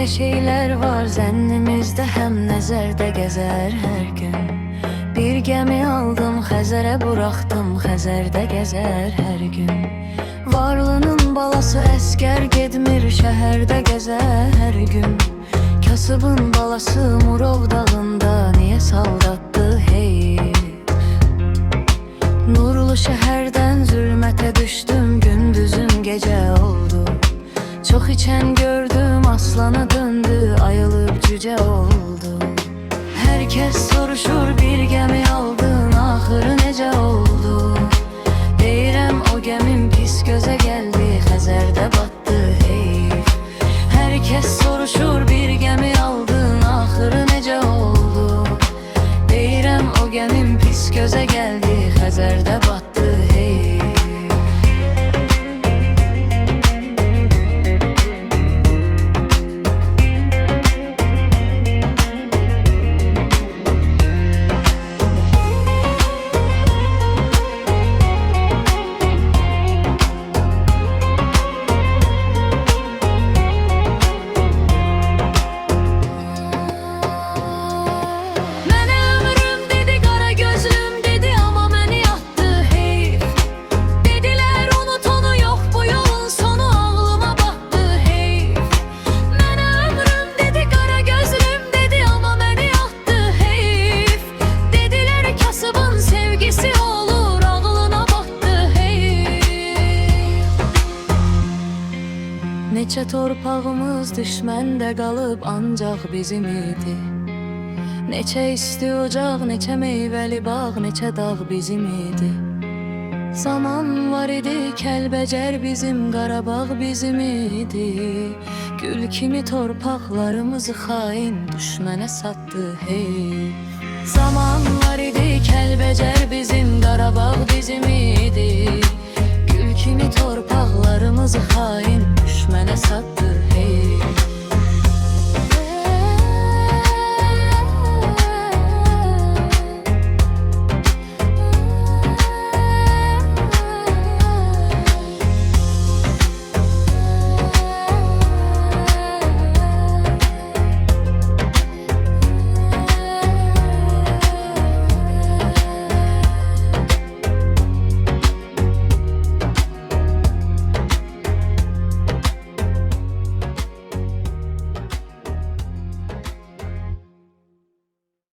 Öyle şeyler var zənnimizdə, həm nəzərdə gəzər hər gün. Bir gəmi aldım Xəzərə, buraxdım Xəzərdə gəzər hər gün. Varlının balası əskər getmir, şəhərdə gəzər hər gün. Kasıbın balası Murov dağında niyə saldatdı heyf? Nurlu şəhərdən zülmətə düşdüm, gündüzüm gecə oldu. Çox içən gördüm, aslana döndü, ayılıb cücə oldu. Herkes soruşur, bir gəmi aldın, axırı necə oldu? Deyirəm o gəmim pis gözə gəldi, Xəzərdə batdı heyf. Herkes soruşur, bir gəmi aldın, axırı necə oldu? Deyirəm o gəmim pis gözə gəldi, Xəzərdə batdı heyf. Neçə torpağımız düşməndə qalıb, ancaq bizim idi. Neçə isti ocaq, neçə meyvəli bağ, neçə dağ bizim idi. Zaman var idi, Kəlbəcər bizim, Qarabağ bizim idi. Gül kimi torpaqlarımızı xain düşmənə satdı hey. Zaman var idi, Kəlbəcər bizim, Qarabağ bizim idi. Gül kimi torpaqlarımızı xain düşmənə satdı hey.